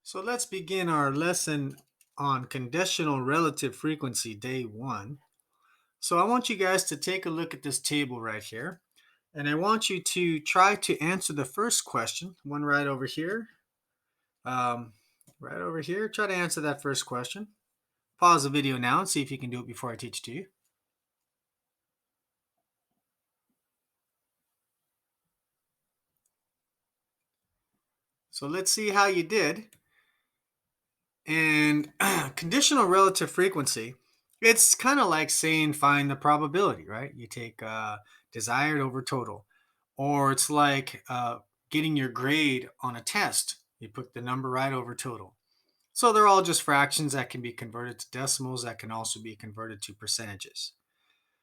So let's begin our lesson on conditional relative frequency, day one. So I want you guys to take a look at this table right here. And I want you to try to answer the first question, one right over here. Um, right over here. Try to answer that first question. Pause the video now and see if you can do it before I teach it to you. So let's see how you did. And conditional relative frequency, it's kind of like saying find the probability, right? You take desired over total. Or it's like getting your grade on a test. You put the number right over total. So they're all just fractions that can be converted to decimals that can also be converted to percentages.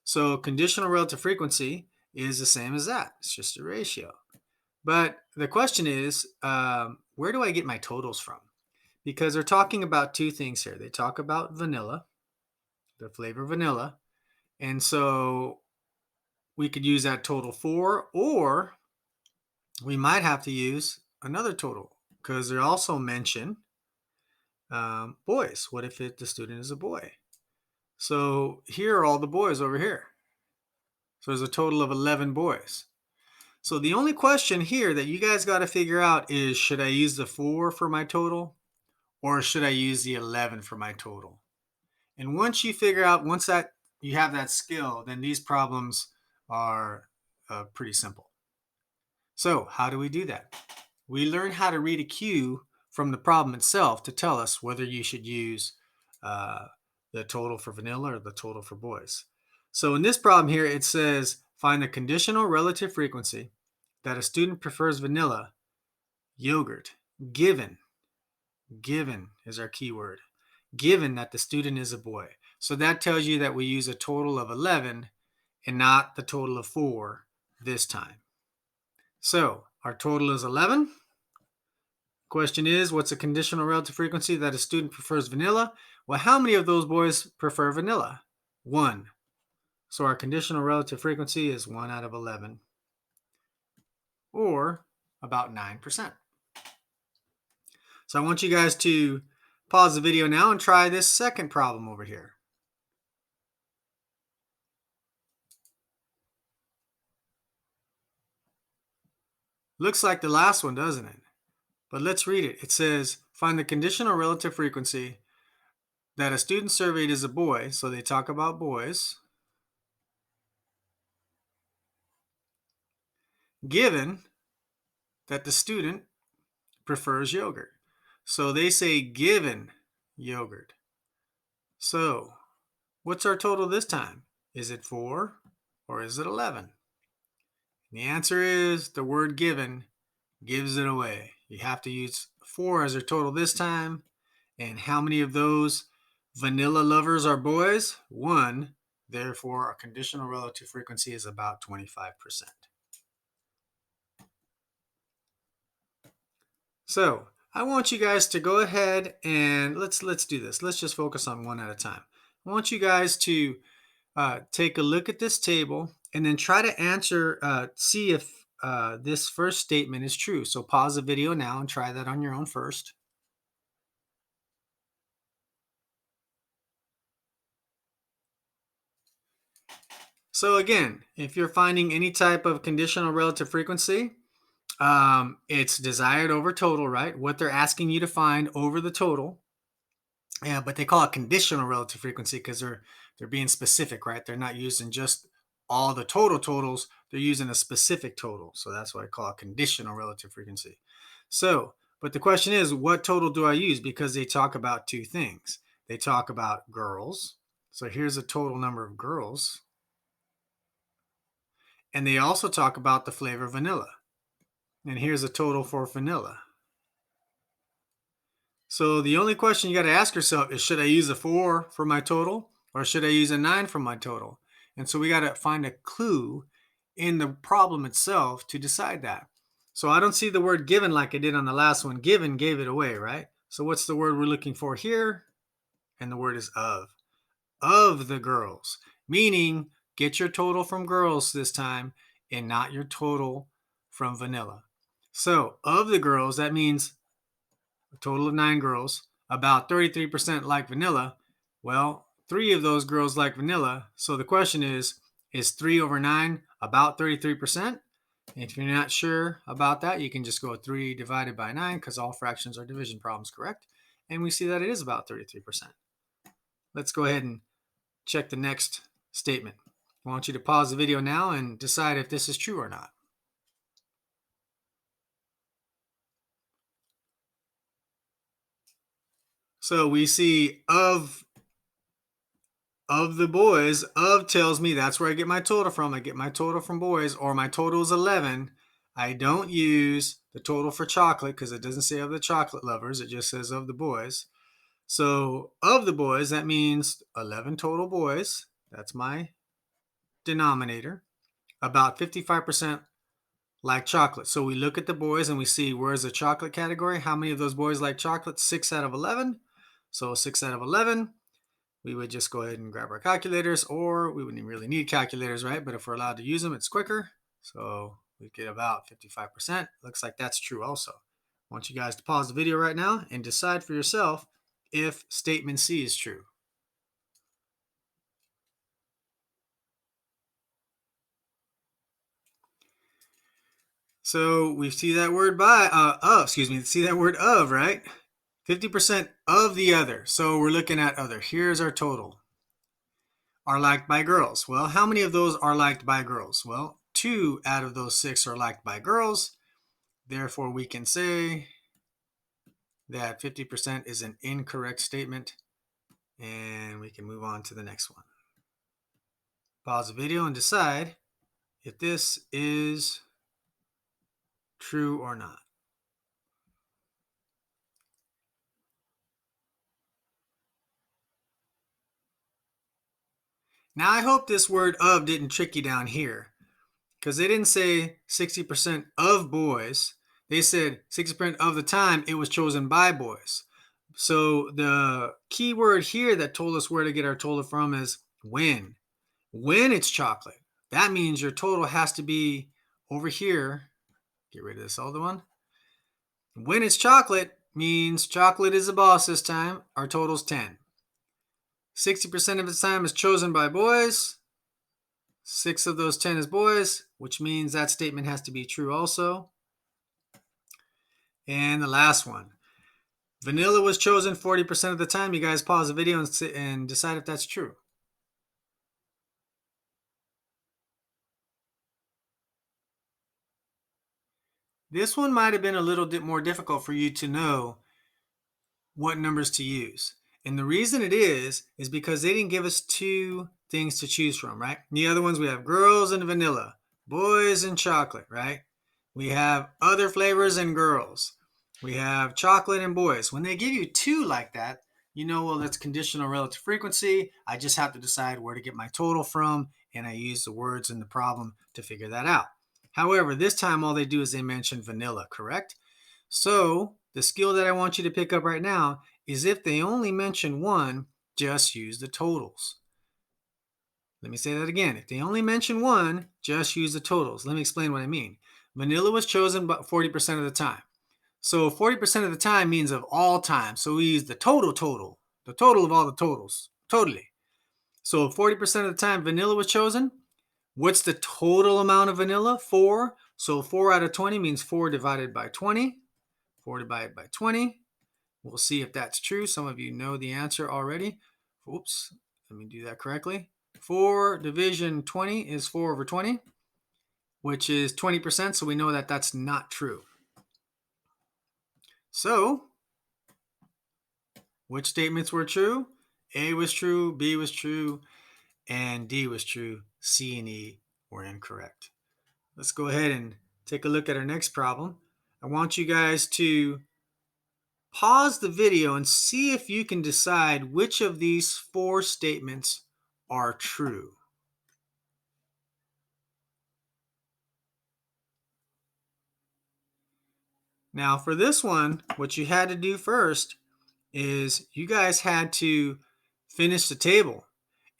So conditional relative frequency is the same as that. It's just a ratio. But the question is, where do I get my totals from? Because they're talking about two things here. They talk about vanilla, the flavor vanilla. And so we could use that total for, or we might have to use another total because they also mention boys. What if the student is a boy? So here are all the boys over here. So there's a total of 11 boys. So the only question here that you guys got to figure out is, should I use the 4 for my total or should I use the 11 for my total? And once you figure out, once that you have that skill, then these problems are pretty simple. So how do we do that? We learn how to read a cue from the problem itself to tell us whether you should use uh, the total for vanilla or the total for boys. So in this problem here, it says find the conditional relative frequency that a student prefers vanilla yogurt given is our keyword, given that the student is a boy. So that tells you that we use a total of 11 and not the total of 4 this time. So our total is 11. Question is, what's a conditional relative frequency that a student prefers vanilla? Well, how many of those boys prefer vanilla? 1. So our conditional relative frequency is 1 out of 11, or about 9%. So I want you guys to pause the video now and try this second problem over here. Looks like the last one, doesn't it? But let's read it. It says, find the conditional relative frequency that a student surveyed is a boy. So they talk about boys. Given that the student prefers yogurt. So they say given yogurt. So what's our total this time? Is it 4 or is it 11? The answer is the word given gives it away. You have to use 4 as our total this time. And how many of those vanilla lovers are boys? 1. Therefore, our conditional relative frequency is about 25%. So I want you guys to go ahead and let's do this. Let's just focus on one at a time. I want you guys to take a look at this table and then try to answer, see if this first statement is true. So pause the video now and try that on your own first. So again, if you're finding any type of conditional relative frequency, it's desired over total, right? What they're asking you to find over the total. Yeah, but they call it conditional relative frequency because they're being specific, right? They're not using just all the total totals. They're using a specific total. So that's why I call it conditional relative frequency. So, but the question is, what total do I use? Because they talk about two things. They talk about girls. So here's a total number of girls. And they also talk about the flavor vanilla. And here's a total for vanilla. So the only question you got to ask yourself is, should I use a 4 for my total or should I use a 9 for my total? And so we got to find a clue in the problem itself to decide that. So I don't see the word given like I did on the last one. Given gave it away, right? So what's the word we're looking for here? And the word is of. Of the girls, meaning get your total from girls this time and not your total from vanilla. So of the girls, that means a total of 9 girls, about 33% like vanilla. Well, 3 of those girls like vanilla. So the question is 3 over 9 about 33%? If you're not sure about that, you can just go 3 divided by 9 because all fractions are division problems, correct? And we see that it is about 33%. Let's go ahead and check the next statement. I want you to pause the video now and decide if this is true or not. So we see of the boys, of tells me that's where I get my total from. I get my total from boys, or my total is 11. I don't use the total for chocolate because it doesn't say of the chocolate lovers. It just says of the boys. So of the boys, that means 11 total boys. That's my denominator. About 55% like chocolate. So we look at the boys and we see where's the chocolate category. How many of those boys like chocolate? 6 out of 11. So 6 out of 11. We would just go ahead and grab our calculators, or we wouldn't really need calculators, right? But if we're allowed to use them, it's quicker. So we get about 55%. Looks like that's true also. I want you guys to pause the video right now and decide for yourself if statement C is true. So we see that word see that word of, right? 50% of the other. So we're looking at other. Here's our total. Are liked by girls. Well, how many of those are liked by girls? Well, 2 out of those 6 are liked by girls. Therefore, we can say that 50% is an incorrect statement, and we can move on to the next one. Pause the video and decide if this is true or not. Now, I hope this word of didn't trick you down here, because they didn't say 60% of boys. They said 60% of the time it was chosen by boys. So the key word here that told us where to get our total from is when. When it's chocolate, that means your total has to be over here. Get rid of this other one. When it's chocolate means chocolate is the boss this time. Our total's 10. 60% of the time is chosen by boys. 6 of those 10 is boys, which means that statement has to be true also. And the last one. Vanilla was chosen 40% of the time. You guys pause the video and decide if that's true. This one might have been a little bit more difficult for you to know what numbers to use. And the reason it is because they didn't give us 2 things to choose from, right? The other ones, we have girls and vanilla, boys and chocolate, right? We have other flavors and girls. We have chocolate and boys. When they give you 2 like that, you know, well, that's conditional relative frequency. I just have to decide where to get my total from, and I use the words in the problem to figure that out. However, this time all they do is they mention vanilla, correct? So the skill that I want you to pick up right now is if they only mention 1, just use the totals. Let me say that again. If they only mention 1, just use the totals. Let me explain what I mean. Vanilla was chosen about 40% of the time. So 40% of the time means of all time. So we use the total of all the totals, totally. So 40% of the time vanilla was chosen. What's the total amount of vanilla? 4. So 4 out of 20 means 4 divided by 20. 4 divided by 20. We'll see if that's true. Some of you know the answer already. Oops, let me do that correctly. 4 division 20 is 4 over 20, which is 20%. So we know that that's not true. So, which statements were true? A was true, B was true, and D was true. C and E were incorrect. Let's go ahead and take a look at our next problem. I want you guys to pause the video and see if you can decide which of these 4 statements are true. Now for this one, what you had to do first is you guys had to finish the table.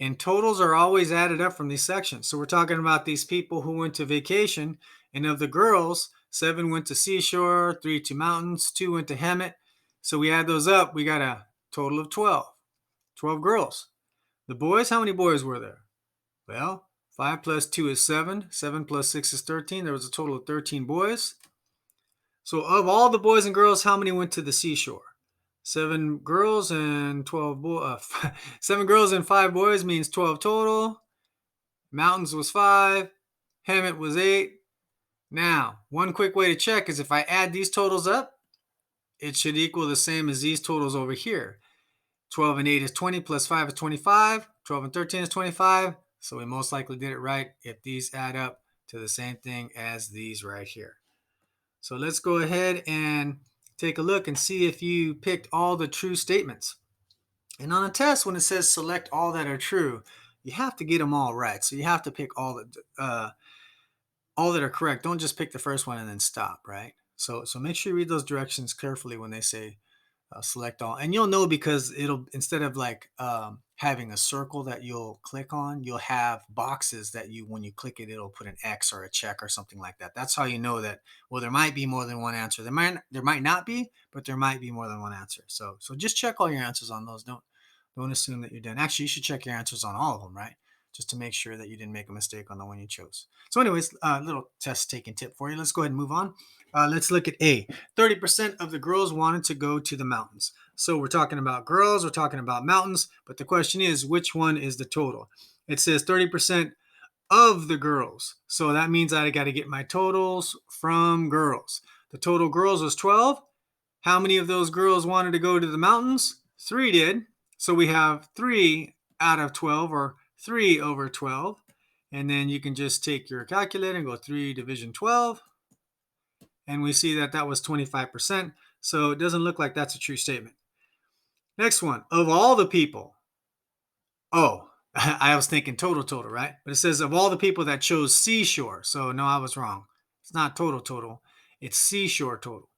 And totals are always added up from these sections. So we're talking about these people who went to vacation. And of the girls, 7 went to seashore, 3 to mountains, 2 went to Hemet. So we add those up. We got a total of 12. 12 girls. The boys, how many boys were there? Well, 5 plus 2 is 7. 7 plus 6 is 13. There was a total of 13 boys. So of all the boys and girls, how many went to the seashore? 7 girls and 12 boys. 7 girls and 5 boys means 12 total. Mountains was 5. Hemet was 8. Now, one quick way to check is if I add these totals up, it should equal the same as these totals over here. 12 and 8 is 20 plus 5 is 25. 12 and 13 is 25. So we most likely did it right if these add up to the same thing as these right here. So let's go ahead and take a look and see if you picked all the true statements. And on a test, when it says select all that are true, you have to get them all right. So you have to pick all that are correct. Don't just pick the first one and then stop, right? So make sure you read those directions carefully when they say select all, and you'll know because it'll, instead of like having a circle that you'll click on, you'll have boxes that you, when you click it, it'll put an X or a check or something like that. That's how you know that, well, there might be more than one answer. There might not be, but there might be more than one answer. So just check all your answers on those. Don't assume that you're done. Actually, you should check your answers on all of them, right? Just to make sure that you didn't make a mistake on the one you chose. So anyways, little test taking tip for you. Let's go ahead and move on. Let's look at A. 30% of the girls wanted to go to the mountains. So we're talking about girls, we're talking about mountains, but the question is, which one is the total? It says 30% of the girls. So that means I got to get my totals from girls. The total girls was 12. How many of those girls wanted to go to the mountains? 3 did. So we have 3 out of 12, or 3 over 12. And then you can just take your calculator and go 3 division 12. And we see that that was 25%. So it doesn't look like that's a true statement. Next one, of all the people. Oh, I was thinking total, right? But it says of all the people that chose seashore. So no, I was wrong. It's not total. It's seashore total.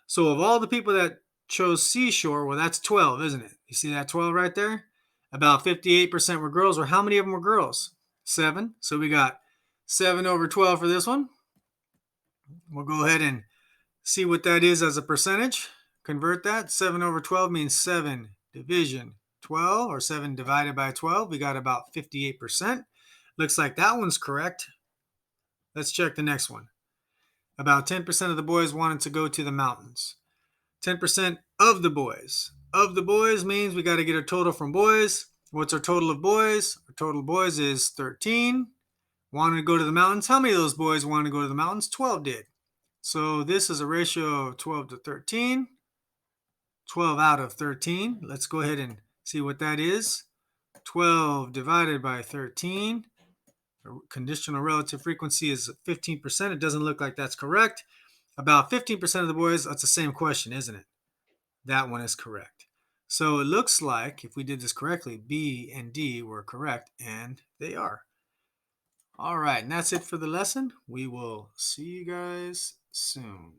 So of all the people that chose seashore, well, that's 12, isn't it? You see that 12 right there? About 58% were girls. Or how many of them were girls? 7. So we got 7 over 12 for this one. We'll go ahead and see what that is as a percentage. Convert that. 7 over 12 means 7 division 12, or 7 divided by 12. We got about 58%. Looks like that one's correct. Let's check the next one. About 10% of the boys wanted to go to the mountains. 10% of the boys. Of the boys means we got to get a total from boys. What's our total of boys? Our total of boys is 13. Wanted to go to the mountains. How many of those boys wanted to go to the mountains? 12 did. So this is a ratio of 12 to 13. 12 out of 13. Let's go ahead and see what that is. 12 divided by 13. Conditional relative frequency is 15%. It doesn't look like that's correct. About 15% of the boys, that's the same question, isn't it? That one is correct. So it looks like, if we did this correctly, B and D were correct, and they are. All right, and that's it for the lesson. We will see you guys soon.